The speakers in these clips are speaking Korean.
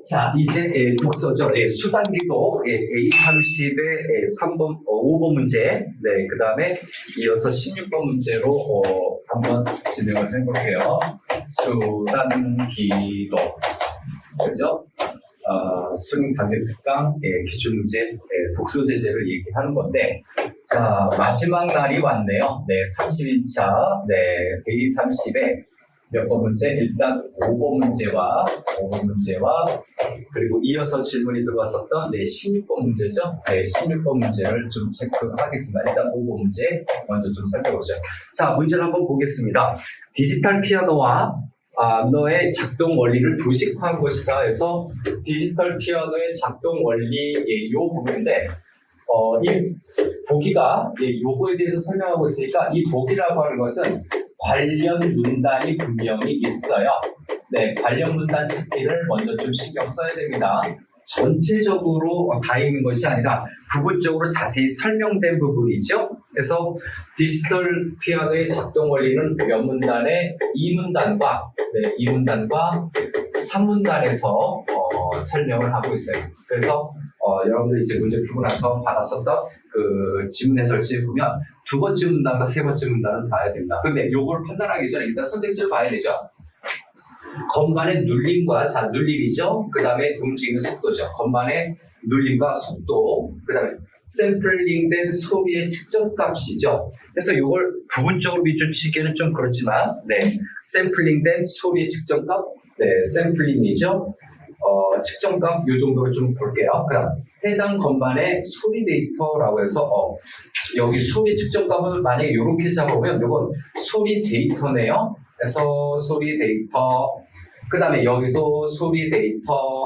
자, 이제 독서죠. 수단기도 A30의 3번, 5번 문제. 네, 그 다음에 이어서 16번 문제로 한번 진행을 해볼게요. 수단기도. 그죠? 수능 단계 특강 기출문제 독서 제재를 얘기하는 건데, 자, 마지막 날이 왔네요. 네, 30일차, 네, 데이 30에 몇 번 문제? 일단 5번 문제와 그리고 이어서 질문이 들어왔었던 16번 문제죠. 네, 16번 문제를 좀 체크하겠습니다. 일단 5번 문제 먼저 좀 살펴보죠. 자, 문제를 한번 보겠습니다. 디지털 피아노와 너의 작동 원리를 도식화한 것이다 해서 디지털 피아노의 작동 원리 이 부분인데 이 보기가 요거에 대해서 설명하고 있으니까 이 보기라고 하는 것은 관련 문단이 분명히 있어요. 네, 관련 문단 찾기를 먼저 좀 신경 써야 됩니다. 전체적으로 다 있는 것이 아니라 부분적으로 자세히 설명된 부분이죠. 그래서 디지털 피아노의 작동 원리는 몇 문단에 2문단과 3문단에서 설명을 하고 있어요. 그래서 여러분들 이제 문제 풀고 나서 받았었던 그 지문 해설지에 보면 두 번째 문단과 세 번째 문단을 봐야 됩니다. 근데 요걸 판단하기 전에 일단 선택지를 봐야 되죠. 건반의 눌림과 눌림이죠. 그 다음에 움직이는 속도죠. 건반의 눌림과 속도, 그 다음에 샘플링된 소리의 측정값이죠. 그래서 이걸 부분적으로 비춰치기는 좀 그렇지만, 샘플링된 소리의 측정값, 샘플링이죠. 측정값 이 정도로 좀 볼게요. 그럼 해당 건반의 소리 데이터라고 해서 여기 소리 측정값을 만약에 이렇게 잡아보면 이건 소리 데이터네요. 그래서 소리 데이터, 그 다음에 여기도 소리 데이터,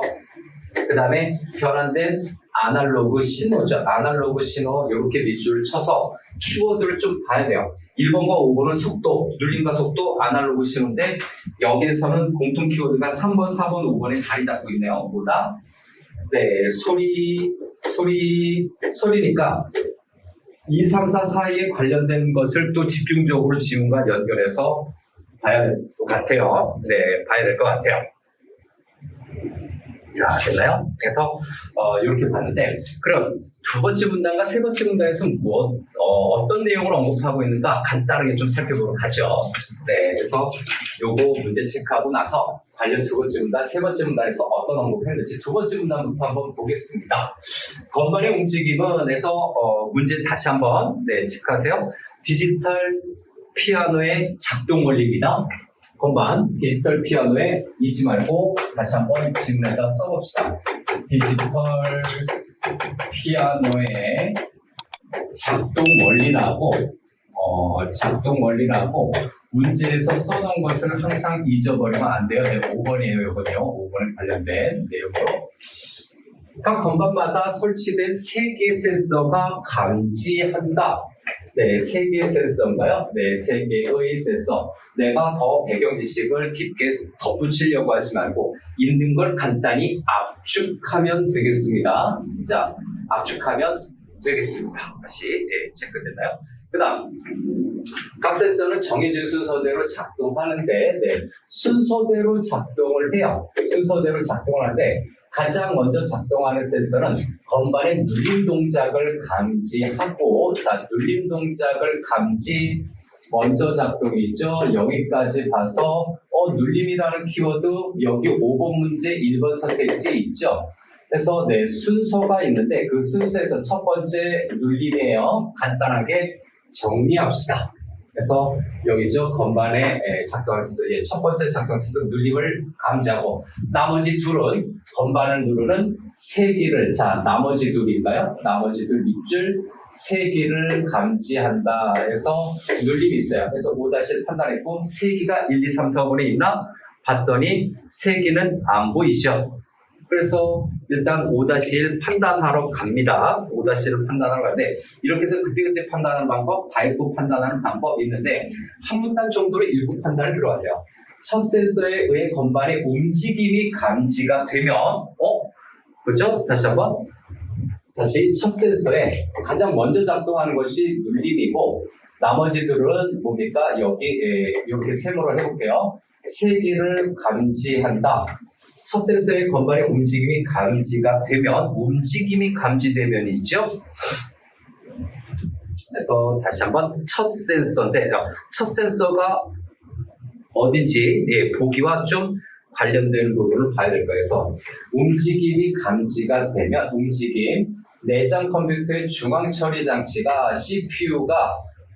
그 다음에 변환된 아날로그 신호죠. 아날로그 신호 이렇게 밑줄을 쳐서 키워드를 좀 봐야 돼요. 1번과 5번은 속도, 눌림과 속도, 아날로그 신호인데 여기에서는 공통 키워드가 3번, 4번, 5번에 자리 잡고 있네요. 뭐다? 네, 소리니까 2, 3, 4 사이에 관련된 것을 또 집중적으로 지문과 연결해서 봐야 될 것 같아요. 네, 봐야 될 것 같아요. 자, 됐나요? 그래서 이렇게 봤는데, 그럼 두 번째 문단과 세 번째 문단에서 어떤 내용을 언급하고 있는가 간단하게 좀 살펴보도록 하죠. 네, 그래서 요거 문제 체크하고 나서 관련 두 번째 문단, 세 번째 문단에서 어떤 언급을 했는지 두 번째 문단부터 한번 보겠습니다. 건반의 움직임은에서 문제 다시 한번 체크하세요. 디지털 피아노의 작동 원리입니다. 건반, 디지털 피아노에 잊지 말고 다시 한번 지문에다 써봅시다. 디지털 피아노의 작동 원리라고 문제에서 써놓은 것을 항상 잊어버리면 안 돼요. 네, 5번이에요. 이거요. 5번에 관련된 내용으로. 각 건반마다 설치된 3개의 센서가 감지한다. 네, 3개의 센서인가요? 네, 3개의 센서. 내가 더 배경 지식을 깊게 덧붙이려고 하지 말고 있는 걸 간단히 압축하면 되겠습니다. 자, 압축하면 되겠습니다. 다시 체크됐나요? 그 다음, 각 센서는 정해진 순서대로 작동하는데 순서대로 작동을 해요. 순서대로 작동을 하는데 가장 먼저 작동하는 센서는 건반의 눌림 동작을 감지하고, 자, 눌림 동작을 감지 먼저 작동이죠. 여기까지 봐서 눌림이라는 키워드 여기 5번 문제 1번 선택지 있죠. 그래서 순서가 있는데 그 순서에서 첫 번째 눌림이에요. 간단하게 정리합시다. 그래서 여기죠. 건반에 작동하는 센서. 첫 번째 작동 센서 눌림을 감지하고 나머지 둘은 건반을 누르는 세기를, 자, 나머지 둘인가요? 나머지 둘 밑줄 세기를 감지한다 해서 눌림이 있어요. 그래서 5-1 판단했고 세기가 1, 2, 3, 4번에 있나? 봤더니 세기는 안 보이죠. 그래서 일단 5-1 판단하러 갑니다. 5-1을 판단하러 가는데 이렇게 해서 그때그때 판단하는 방법, 다 읽고 판단하는 방법이 있는데 한 문단 정도로 읽고 판단을 들어가세요. 첫 센서에 의해 건반의 움직임이 감지가 되면 그죠? 다시 한번 첫 센서에 가장 먼저 작동하는 것이 눌림이고 나머지들은 뭡니까? 여기 이렇게 세모로 해볼게요. 세기를 감지한다. 첫 센서의 건반의 움직임이 감지가 되면 움직임이 감지되면이죠. 그래서 다시 한번 첫 센서인데 첫 센서가 어딘지 보기와 좀 관련된 부분을 봐야 될 거예요. 그래서 움직임이 감지가 되면 내장 컴퓨터의 중앙 처리 장치가 CPU가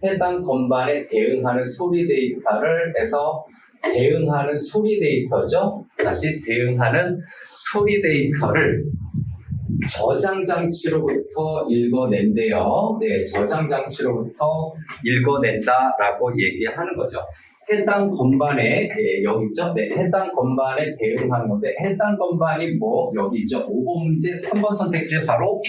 해당 건반에 대응하는 소리 데이터를 해서 대응하는 소리 데이터죠. 다시 대응하는 소리 데이터를 저장 장치로부터 읽어낸대요. 네, 저장 장치로부터 읽어낸다라고 얘기하는 거죠. 해당 건반에 여기 있죠. 네, 해당 건반에 대응하는 건데 해당 건반이 뭐 여기 있죠. 5번 문제 3번 선택지 바로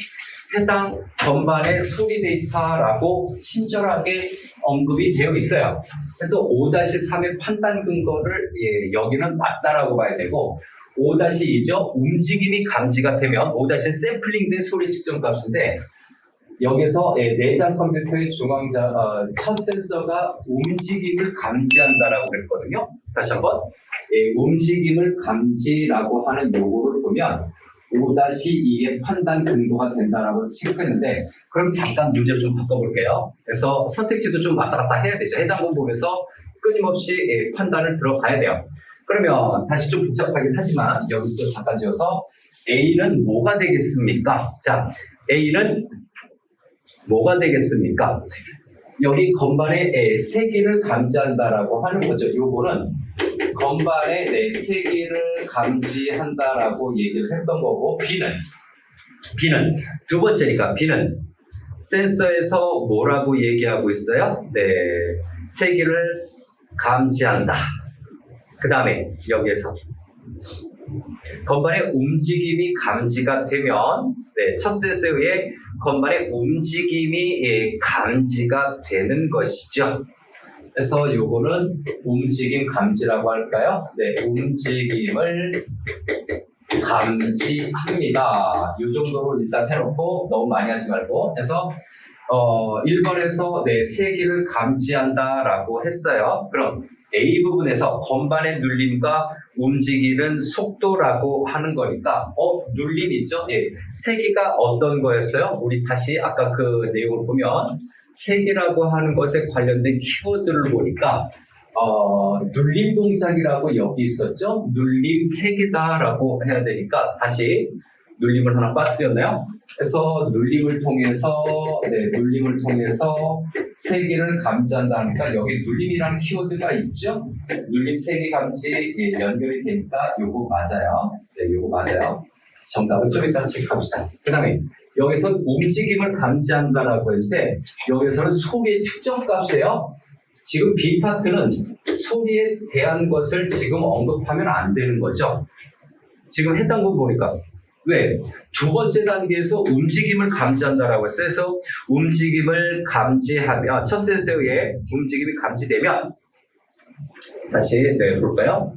해당 건반의 소리 데이터라고 친절하게 언급이 되어 있어요. 그래서 5-3의 판단 근거를 여기는 맞다라고 봐야 되고 5-2죠. 움직임이 감지가 되면 5-1 샘플링된 소리 측정 값인데 여기서 내장 컴퓨터의 첫 센서가 움직임을 감지한다라고 그랬거든요. 다시 한번 움직임을 감지라고 하는 요구를 보면 5-2의 판단 근거가 된다라고 체크했는데 그럼 잠깐 문제를 좀 바꿔볼게요. 그래서 선택지도 좀 왔다 갔다 해야 되죠. 해당 건 보면서 끊임없이 판단을 들어가야 돼요. 그러면 다시 좀 복잡하긴 하지만 여기 또 잠깐 지어서 A는 뭐가 되겠습니까? 자, A는 뭐가 되겠습니까? 여기 건반의 세기를 감지한다라고 하는 거죠. 요거는 건반의 세기를 감지한다라고 얘기를 했던 거고 B는 두 번째니까 B는 센서에서 뭐라고 얘기하고 있어요? 네, 세기를 감지한다. 그 다음에 여기에서 건반의 움직임이 감지가 되면 첫 센서의 건반의 움직임이 감지가 되는 것이죠. 그래서 요거는 움직임 감지라고 할까요? 네, 움직임을 감지합니다. 이 정도로 일단 해놓고 너무 많이 하지 말고 해서 1번에서 세기를 감지한다라고 했어요. 그럼 A 부분에서 건반의 눌림과 움직이는 속도라고 하는 거니까 눌림 있죠? 세기가 어떤 거였어요? 우리 다시 아까 그 내용을 보면 세기라고 하는 것에 관련된 키워드를 보니까 눌림 동작이라고 여기 있었죠? 눌림 세기다라고 해야 되니까 다시 눌림을 하나 빠뜨렸나요? 그래서 눌림을 통해서 세기를 감지한다니까 여기 눌림이라는 키워드가 있죠? 눌림 세기 감지 연결이 되니까 요거 맞아요. 네, 요거 맞아요. 정답은 좀 이따 체크합시다. 그 다음에 여기서 움직임을 감지한다라고 할 때 여기서는 소리의 측정 값이에요. 지금 B 파트는 소리에 대한 것을 지금 언급하면 안 되는 거죠. 지금 했던 거 보니까 왜? 두 번째 단계에서 움직임을 감지한다라고 했어요. 그래서 움직임을 감지하면 첫 센서의 움직임이 감지되면 다시 볼까요?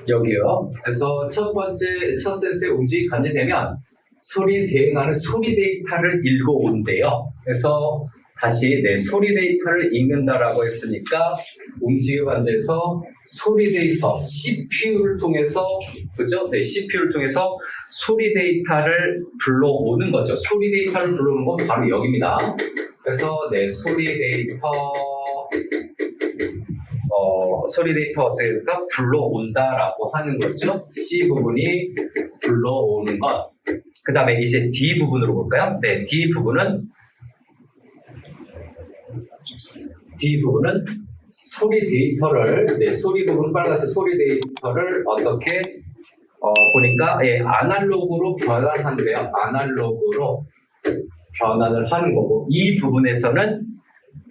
여기요. 그래서 첫 센서의 움직임이 감지되면 소리에 대응하는 소리 데이터를 읽어온대요. 그래서 다시 소리 데이터를 읽는다라고 했으니까 움직임 관제에서 소리 데이터 CPU를 통해서 그죠? CPU를 통해서 소리 데이터를 불러오는 거죠. 소리 데이터를 불러오는 건 바로 여기입니다. 그래서 소리 데이터 어떻게 될까? 불러온다라고 하는 거죠. C 부분이 불러오는 것. 그 다음에 이제 D 부분으로 볼까요? 네, D 부분은 소리 데이터를 소리 부분 빨간색 소리 데이터를 어떻게 보니까 아날로그로 변환한대요. 아날로그로 변환을 하는 거고 이 부분에서는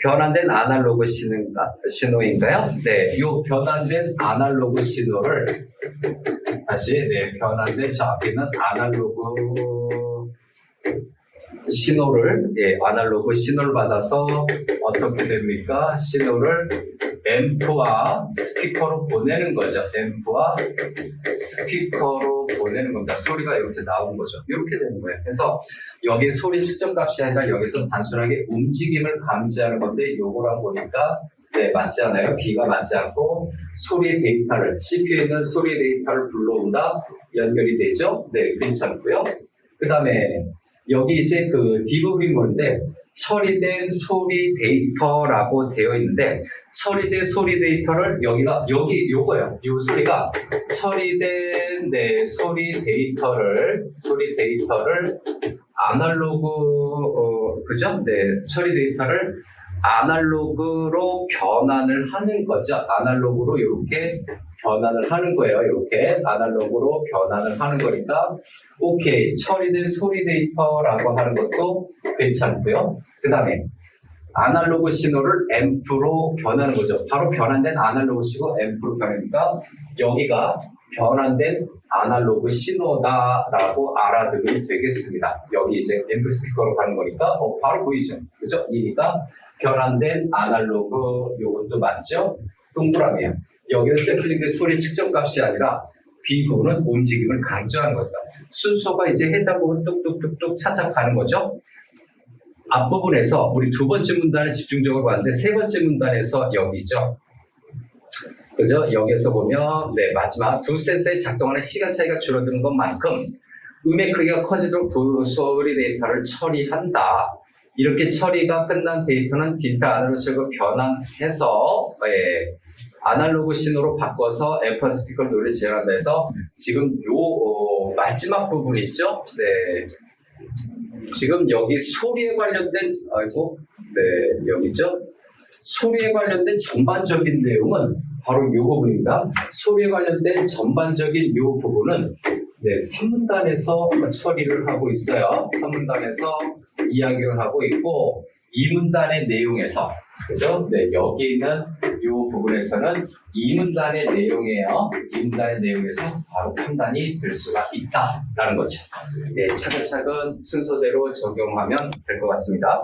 변환된 아날로그 신호인가요? 네, 이 변환된 아날로그 신호를 다시 변환된 저 앞에 있는 아날로그 신호를 받아서 어떻게 됩니까? 신호를 앰프와 스피커로 보내는 거죠. 앰프와 스피커로 보내는 겁니다. 소리가 이렇게 나오는 거죠. 이렇게 되는 거예요. 그래서 여기 소리 측정 값이 아니라 여기서 단순하게 움직임을 감지하는 건데 요거랑 보니까 네, 맞지 않아요. B가 맞지 않고 소리 데이터를 CPU에 있는 소리 데이터를 불러온다 연결이 되죠. 네, 괜찮고요. 그 다음에 여기 이제 그 디버깅 모드인데 처리된 소리 데이터라고 되어 있는데 처리된 소리 데이터를 여기가 여기 요거예요. 요 소리가 처리된 네, 소리 데이터를 아날로그 그죠? 네, 처리 데이터를 아날로그로 변환을 하는 거죠. 아날로그로 이렇게 변환을 하는 거예요. 이렇게 아날로그로 변환을 하는 거니까 오케이. 처리된 소리 데이터라고 하는 것도 괜찮고요. 그 다음에 아날로그 신호를 앰프로 변하는 거죠. 바로 변환된 아날로그 신호 앰프로 변하니까 여기가 변환된 아날로그 신호다라고 알아두면 되겠습니다. 여기 이제 앰프 스피커로 가는 거니까 바로 보이죠. 그죠? 이니까 변환된 아날로그 요것도 맞죠? 동그라미야. 여기는 샘플링된 소리 측정 값이 아니라 B 부분은 움직임을 강조하는 거다. 순서가 이제 해당 부분 뚝뚝뚝뚝 차착하는 거죠. 앞부분에서 우리 두 번째 문단을 집중적으로 봤는데 세 번째 문단에서 여기죠. 그죠? 여기서 보면 네, 마지막 두 센서의 작동하는 시간 차이가 줄어드는 것만큼 음의 크기가 커지도록 소리 데이터를 처리한다. 이렇게 처리가 끝난 데이터는 디지털 아날로그로 변환해서 아날로그 신호로 바꿔서 앰프 스피커를 노래 제어한다 해서 지금 요 마지막 부분이 있죠? 네. 지금 여기 소리에 관련된 네, 여기죠? 소리에 관련된 전반적인 내용은 바로 이 부분입니다. 소리에 관련된 전반적인 이 부분은 네, 3문단에서 처리를 하고 있어요. 3문단에서 이야기를 하고 있고 2문단의 내용에서 그죠? 네, 여기 있는 이 부분에서는 2문단의 내용이에요. 2문단의 내용에서 바로 판단이 될 수가 있다라는 거죠. 네, 차근차근 순서대로 적용하면 될 것 같습니다.